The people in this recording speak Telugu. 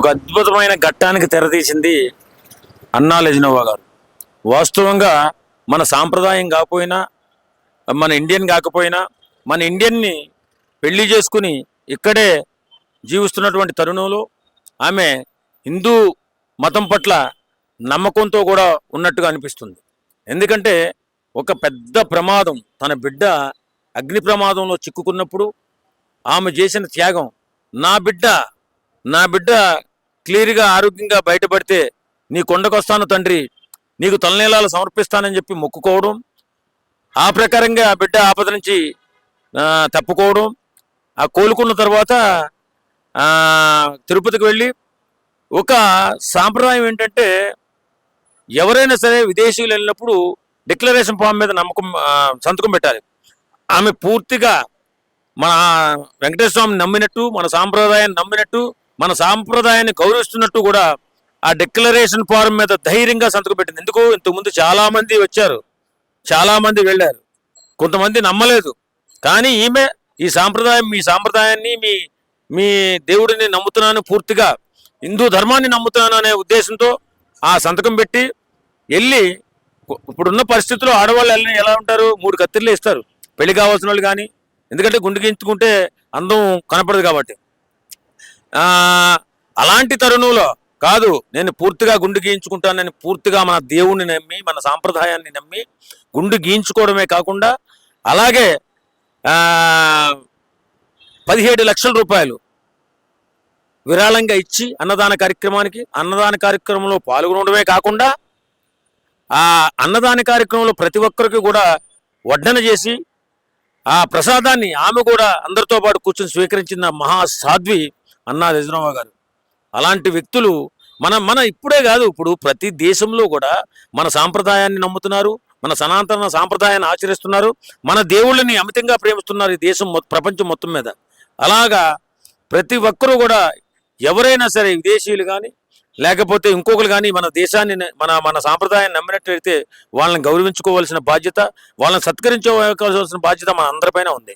ఒక అద్భుతమైన ఘట్టానికి తెరతీసింది అన్నా లెజినోవా గారు. వాస్తవంగా మన సాంప్రదాయం కాకపోయినా, మన ఇండియన్ కాకపోయినా, మన ఇండియన్ని పెళ్లి చేసుకుని ఇక్కడే జీవిస్తున్నటువంటి తరుణంలో ఆమె హిందూ మతం పట్ల నమ్మకంతో కూడా ఉన్నట్టుగా అనిపిస్తుంది. ఎందుకంటే ఒక పెద్ద ప్రమాదం, తన బిడ్డ అగ్ని ప్రమాదంలో చిక్కుకున్నప్పుడు ఆమె చేసిన త్యాగం, నా బిడ్డ క్లియర్గా ఆరోగ్యంగా బయటపడితే నీ కొండకొస్తాను తండ్రి, నీకు తలనీలాలు సమర్పిస్తానని చెప్పి మొక్కుకోవడం, ఆ ప్రకారంగా ఆ బిడ్డ ఆపద నుంచి తప్పుకోవడం, ఆ కోలుకున్న తర్వాత తిరుపతికి వెళ్ళి ఒక సాంప్రదాయం ఏంటంటే ఎవరైనా సరే విదేశీయులు వెళ్ళినప్పుడు డిక్లరేషన్ ఫామ్ మీద సంతకం పెట్టాలి. ఆమె పూర్తిగా మన వెంకటేశ్వర స్వామిని నమ్మినట్టు, మన సాంప్రదాయాన్ని నమ్మినట్టు, మన సాంప్రదాయాన్ని గౌరవిస్తున్నట్టు కూడా ఆ డిక్లరేషన్ ఫారం మీద ధైర్యంగా సంతకం పెట్టింది. ఎందుకు? ఇంతకుముందు చాలామంది వచ్చారు, చాలామంది వెళ్ళారు, కొంతమంది నమ్మలేదు. కానీ ఈమె మీ సాంప్రదాయాన్ని, మీ దేవుడిని నమ్ముతున్నాను, పూర్తిగా హిందూ ధర్మాన్ని నమ్ముతున్నాను అనే ఉద్దేశంతో ఆ సంతకం పెట్టి వెళ్ళి, ఇప్పుడున్న పరిస్థితుల్లో ఆడవాళ్ళు ఎలా ఉంటారు, 3 కత్తిర్లు ఇస్తారు పెళ్లి కావాల్సిన వాళ్ళు. కానీ ఎందుకంటే గుండు గీయించుకుంటే అందం కనపడదు కాబట్టి, అలాంటి తరుణంలో కాదు, నేను పూర్తిగా గుండు గీయించుకుంటానని పూర్తిగా మన దేవుణ్ణి నమ్మి, మన సాంప్రదాయాన్ని నమ్మి గుండు గీయించుకోవడమే కాకుండా అలాగే 17 లక్షల రూపాయలు విరాళంగా ఇచ్చి అన్నదాన కార్యక్రమంలో పాల్గొనడమే కాకుండా ఆ అన్నదాన కార్యక్రమంలో ప్రతి ఒక్కరికి కూడా వడ్డన చేసి ఆ ప్రసాదాన్ని ఆమె కూడా అందరితో పాటు కూర్చొని స్వీకరించిన మహాసాధ్వి అన్నా లెజినోవా గారు. అలాంటి వ్యక్తులు మన ఇప్పుడే కాదు, ఇప్పుడు ప్రతి దేశంలో కూడా మన సాంప్రదాయాన్ని నమ్ముతున్నారు, మన సనాతన సాంప్రదాయాన్ని ఆచరిస్తున్నారు, మన దేవుళ్ళని అమితంగా ప్రేమిస్తున్నారు ఈ దేశం ప్రపంచం మొత్తం మీద. అలాగా ప్రతి ఒక్కరూ కూడా ఎవరైనా సరే విదేశీయులు కానీ లేకపోతే ఇంకొకరు కానీ మన దేశాన్ని మన సాంప్రదాయాన్ని నమ్మినట్లయితే వాళ్ళని గౌరవించుకోవాల్సిన బాధ్యత, వాళ్ళని సత్కరించుకోవాల్సిన బాధ్యత మన అందరిపైన ఉంది.